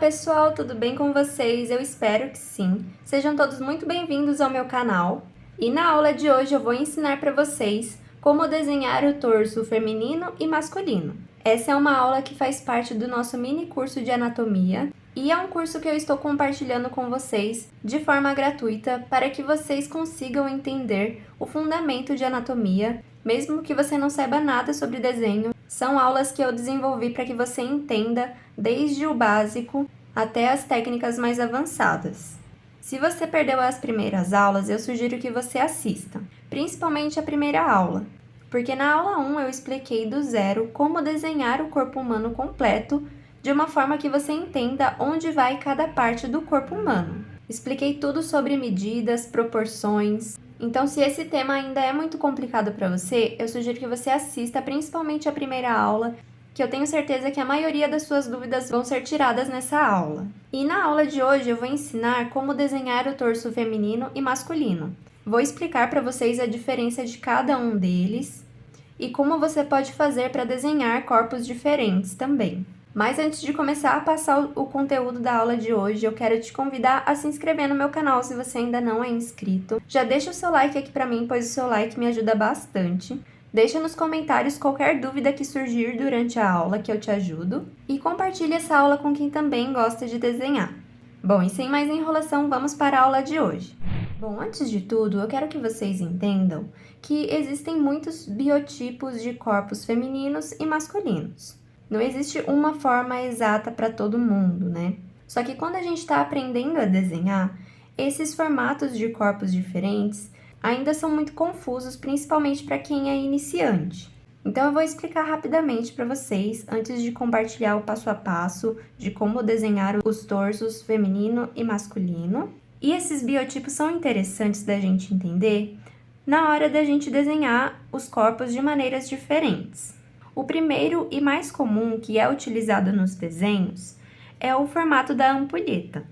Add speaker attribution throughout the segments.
Speaker 1: pessoal, tudo bem com vocês? Eu espero que sim. Sejam todos muito bem-vindos ao meu canal. E na aula de hoje eu vou ensinar para vocês como desenhar o torso feminino e masculino. Essa é uma aula que faz parte do nosso mini curso de anatomia e é um curso que eu estou compartilhando com vocês de forma gratuita para que vocês consigam entender o fundamento de anatomia, mesmo que você não saiba nada sobre desenho. São aulas que eu desenvolvi para que você entenda desde o básico até as técnicas mais avançadas. Se você perdeu as primeiras aulas, eu sugiro que você assista, principalmente a primeira aula, porque na aula 1 eu expliquei do zero como desenhar o corpo humano completo de uma forma que você entenda onde vai cada parte do corpo humano. Expliquei tudo sobre medidas, proporções. Então, se esse tema ainda é muito complicado para você, eu sugiro que você assista principalmente a primeira aula, que eu tenho certeza que a maioria das suas dúvidas vão ser tiradas nessa aula. E na aula de hoje eu vou ensinar como desenhar o torso feminino e masculino. Vou explicar para vocês a diferença de cada um deles e como você pode fazer para desenhar corpos diferentes também. Mas antes de começar a passar o conteúdo da aula de hoje, eu quero te convidar a se inscrever no meu canal se você ainda não é inscrito. Já deixa o seu like aqui para mim, pois o seu like me ajuda bastante. Deixa nos comentários qualquer dúvida que surgir durante a aula que eu te ajudo. E compartilhe essa aula com quem também gosta de desenhar. Bom, e sem mais enrolação, vamos para a aula de hoje. Bom, antes de tudo, eu quero que vocês entendam que existem muitos biotipos de corpos femininos e masculinos. Não existe uma forma exata para todo mundo, né? Só que quando a gente está aprendendo a desenhar, esses formatos de corpos diferentes ainda são muito confusos, principalmente para quem é iniciante. Então eu vou explicar rapidamente para vocês, antes de compartilhar o passo a passo de como desenhar os torsos feminino e masculino. E esses biotipos são interessantes da gente entender na hora da gente desenhar os corpos de maneiras diferentes. O primeiro e mais comum que é utilizado nos desenhos é o formato da ampulheta.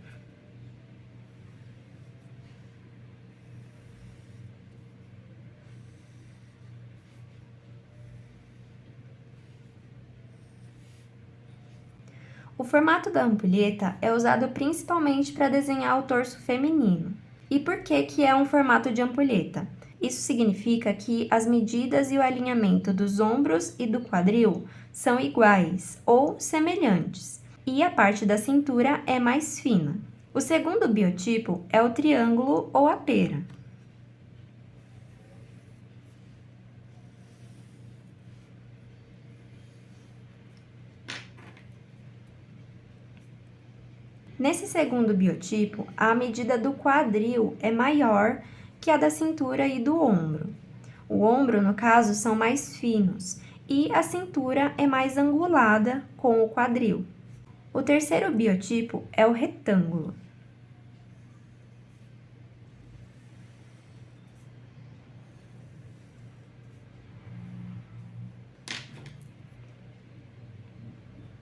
Speaker 1: O formato da ampulheta é usado principalmente para desenhar o torso feminino. E por que é um formato de ampulheta? Isso significa que as medidas e o alinhamento dos ombros e do quadril são iguais ou semelhantes, e a parte da cintura é mais fina. O segundo biotipo é o triângulo ou a pera. Nesse segundo biotipo, a medida do quadril é maior que a da cintura e do ombro. O ombro, no caso, são mais finos e a cintura é mais angulada com o quadril. O terceiro biotipo é o retângulo.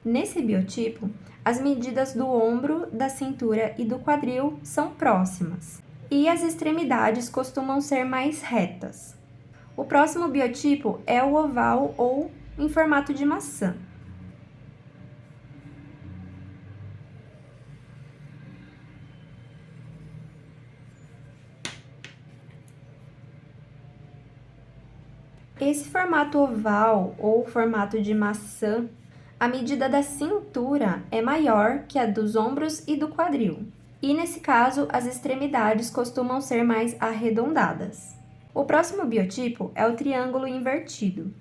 Speaker 1: Nesse biotipo, as medidas do ombro, da cintura e do quadril são próximas, e as extremidades costumam ser mais retas. O próximo biotipo é o oval ou em formato de maçã. Esse formato oval ou formato de maçã, a medida da cintura é maior que a dos ombros e do quadril. E nesse caso, as extremidades costumam ser mais arredondadas. O próximo biotipo é o triângulo invertido.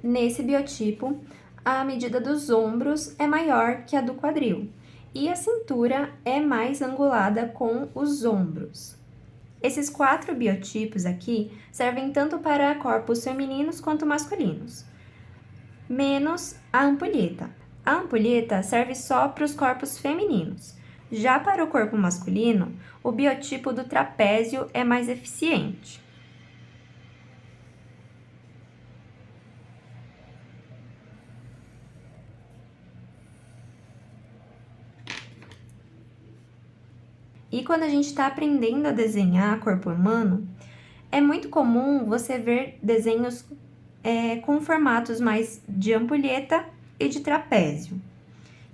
Speaker 1: Nesse biotipo, a medida dos ombros é maior que a do quadril e a cintura é mais angulada com os ombros. Esses 4 biotipos aqui servem tanto para corpos femininos quanto masculinos, menos a ampulheta. A ampulheta serve só para os corpos femininos. Já para o corpo masculino, o biotipo do trapézio é mais eficiente. E quando a gente está aprendendo a desenhar corpo humano, É muito comum você ver desenhos com formatos mais de ampulheta e de trapézio.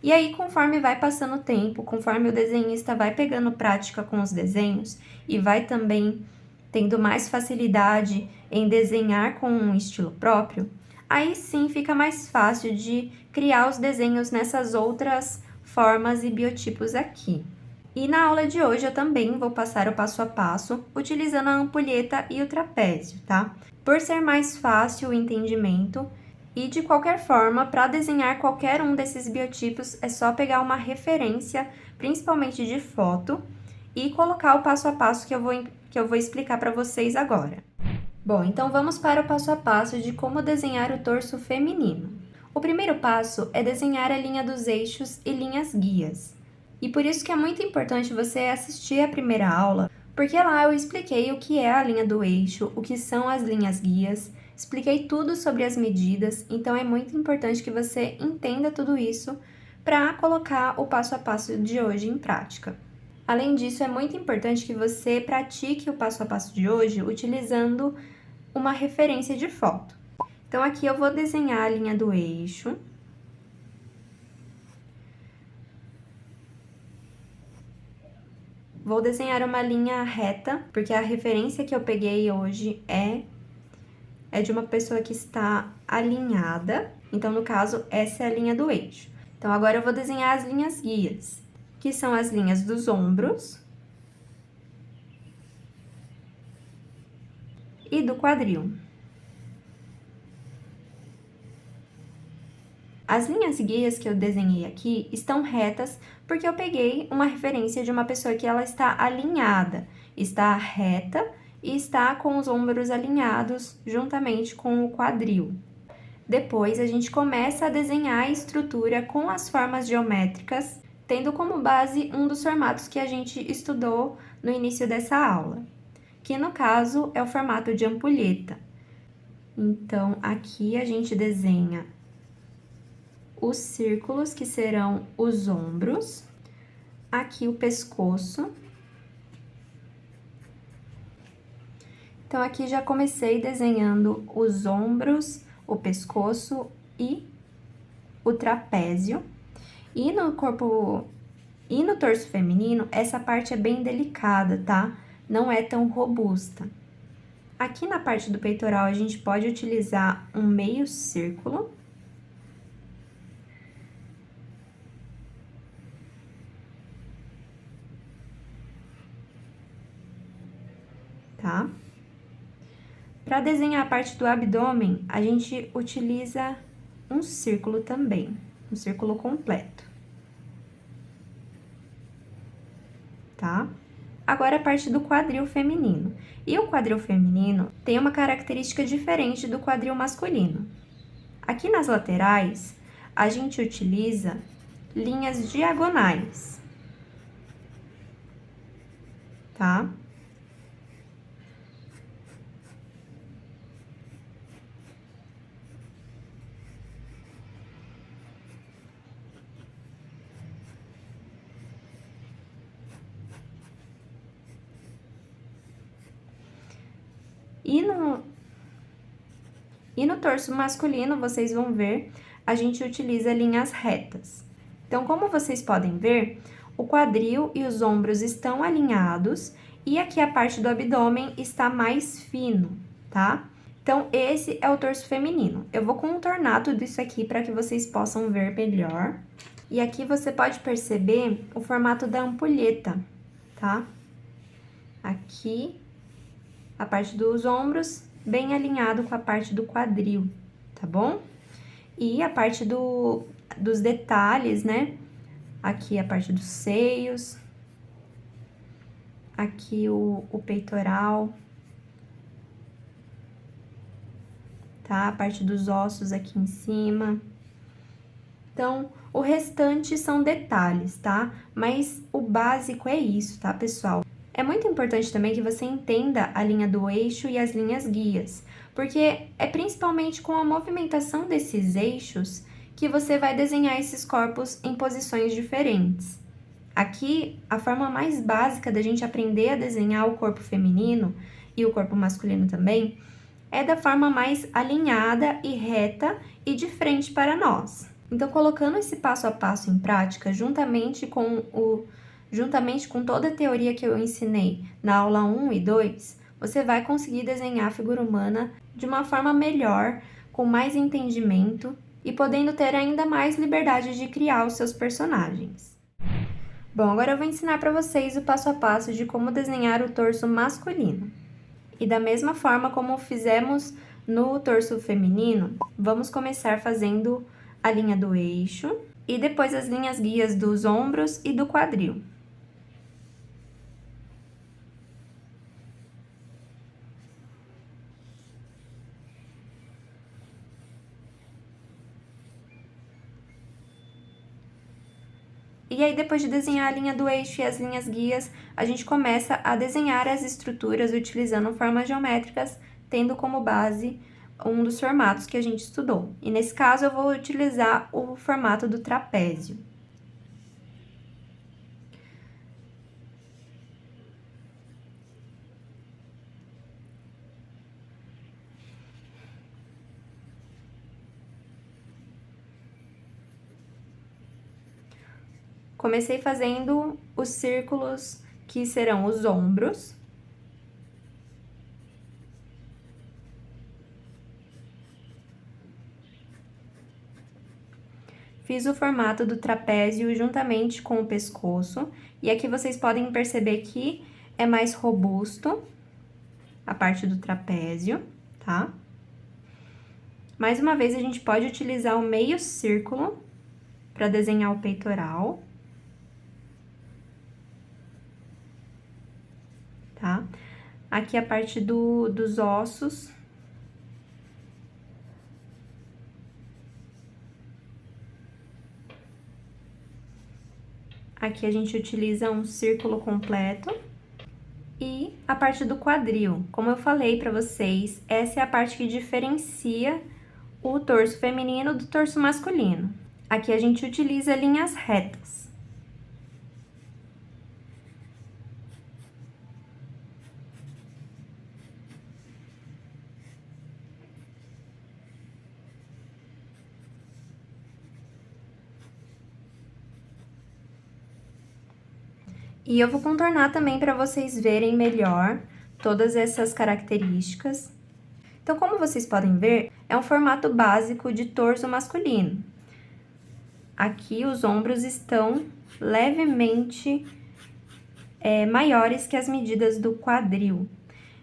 Speaker 1: E aí, conforme vai passando o tempo, conforme o desenhista vai pegando prática com os desenhos e vai também tendo mais facilidade em desenhar com um estilo próprio, aí sim fica mais fácil de criar os desenhos nessas outras formas e biotipos aqui. E na aula de hoje eu também vou passar o passo a passo utilizando a ampulheta e o trapézio, tá? Por ser mais fácil o entendimento e de qualquer forma, para desenhar qualquer um desses biotipos é só pegar uma referência, principalmente de foto, e colocar o passo a passo que eu vou explicar para vocês agora. Bom, então vamos para o passo a passo de como desenhar o torso feminino. O primeiro passo é desenhar a linha dos eixos e linhas guias. E por isso que é muito importante você assistir a primeira aula, porque lá eu expliquei o que é a linha do eixo, o que são as linhas guias, expliquei tudo sobre as medidas, então é muito importante que você entenda tudo isso para colocar o passo a passo de hoje em prática. Além disso, é muito importante que você pratique o passo a passo de hoje utilizando uma referência de foto. Então, aqui eu vou desenhar a linha do eixo. Vou desenhar uma linha reta, porque a referência que eu peguei hoje é de uma pessoa que está alinhada. Então, no caso, essa é a linha do eixo. Então, agora eu vou desenhar as linhas guias, que são as linhas dos ombros e do quadril. As linhas guias que eu desenhei aqui estão retas porque eu peguei uma referência de uma pessoa que ela está alinhada, está reta e está com os ombros alinhados juntamente com o quadril. Depois, a gente começa a desenhar a estrutura com as formas geométricas, tendo como base um dos formatos que a gente estudou no início dessa aula, que no caso é o formato de ampulheta. Então, aqui a gente desenha os círculos, que serão os ombros, aqui o pescoço. Então, aqui já comecei desenhando os ombros, o pescoço e o trapézio. E no torso feminino, essa parte é bem delicada, tá? Não é tão robusta. Aqui na parte do peitoral, a gente pode utilizar um meio círculo. Tá? Para desenhar a parte do abdômen, a gente utiliza um círculo também, um círculo completo. Tá? Agora a parte do quadril feminino. E o quadril feminino tem uma característica diferente do quadril masculino. Aqui nas laterais, a gente utiliza linhas diagonais. Tá? E no torso masculino, vocês vão ver, a gente utiliza linhas retas. Então, como vocês podem ver, o quadril e os ombros estão alinhados e aqui a parte do abdômen está mais fino, tá? Então, esse é o torso feminino. Eu vou contornar tudo isso aqui para que vocês possam ver melhor. E aqui você pode perceber o formato da ampulheta, tá? Aqui, a parte dos ombros bem alinhado com a parte do quadril, tá bom? E a parte dos detalhes, né? Aqui a parte dos seios, aqui o peitoral, tá? A parte dos ossos aqui em cima. Então, o restante são detalhes, tá? Mas o básico é isso, tá, pessoal? É muito importante também que você entenda a linha do eixo e as linhas guias, porque é principalmente com a movimentação desses eixos que você vai desenhar esses corpos em posições diferentes. Aqui, a forma mais básica da gente aprender a desenhar o corpo feminino e o corpo masculino também, é da forma mais alinhada e reta e de frente para nós. Então, colocando esse passo a passo em prática, juntamente com toda a teoria que eu ensinei na aula 1 e 2, você vai conseguir desenhar a figura humana de uma forma melhor, com mais entendimento e podendo ter ainda mais liberdade de criar os seus personagens. Bom, agora eu vou ensinar para vocês o passo a passo de como desenhar o torso masculino. E da mesma forma como fizemos no torso feminino, vamos começar fazendo a linha do eixo e depois as linhas guias dos ombros e do quadril. E aí, depois de desenhar a linha do eixo e as linhas guias, a gente começa a desenhar as estruturas utilizando formas geométricas, tendo como base um dos formatos que a gente estudou. E nesse caso, eu vou utilizar o formato do trapézio. Comecei fazendo os círculos que serão os ombros. Fiz o formato do trapézio juntamente com o pescoço. E aqui vocês podem perceber que é mais robusto a parte do trapézio, tá? Mais uma vez, a gente pode utilizar o meio círculo para desenhar o peitoral. Tá? Aqui a parte dos ossos. Aqui a gente utiliza um círculo completo. E a parte do quadril. Como eu falei pra vocês, essa é a parte que diferencia o torso feminino do torso masculino. Aqui a gente utiliza linhas retas. E eu vou contornar também para vocês verem melhor todas essas características. Então, como vocês podem ver, é um formato básico de torso masculino. Aqui os ombros estão levemente maiores que as medidas do quadril.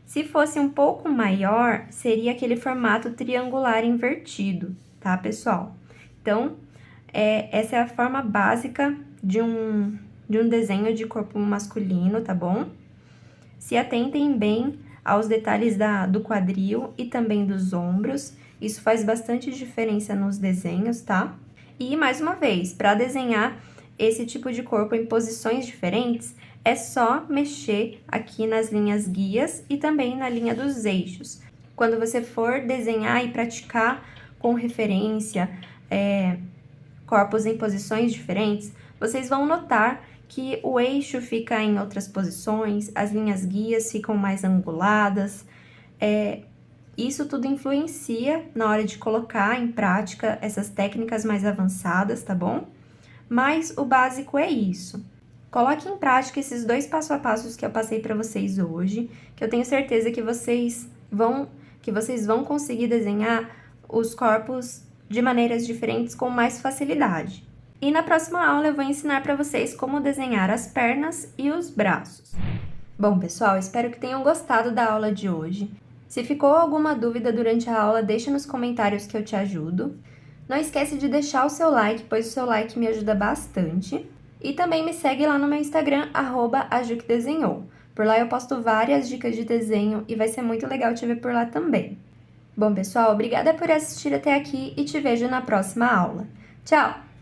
Speaker 1: Se fosse um pouco maior, seria aquele formato triangular invertido, tá, pessoal? Então, essa é a forma básica de um desenho de corpo masculino, tá bom? Se atentem bem aos detalhes do quadril e também dos ombros, isso faz bastante diferença nos desenhos, tá? E, mais uma vez, para desenhar esse tipo de corpo em posições diferentes, é só mexer aqui nas linhas guias e também na linha dos eixos. Quando você for desenhar e praticar com referência corpos em posições diferentes, vocês vão notar que o eixo fica em outras posições, as linhas guias ficam mais anguladas. Isso tudo influencia na hora de colocar em prática essas técnicas mais avançadas, tá bom? Mas o básico é isso. Coloque em prática esses 2 passo a passos que eu passei para vocês hoje, que eu tenho certeza que vocês vão conseguir desenhar os corpos de maneiras diferentes com mais facilidade. E na próxima aula eu vou ensinar para vocês como desenhar as pernas e os braços. Bom, pessoal, espero que tenham gostado da aula de hoje. Se ficou alguma dúvida durante a aula, deixa nos comentários que eu te ajudo. Não esquece de deixar o seu like, pois o seu like me ajuda bastante. E também me segue lá no meu Instagram, @ajuquedesenhou. Por lá eu posto várias dicas de desenho e vai ser muito legal te ver por lá também. Bom, pessoal, obrigada por assistir até aqui e te vejo na próxima aula. Tchau!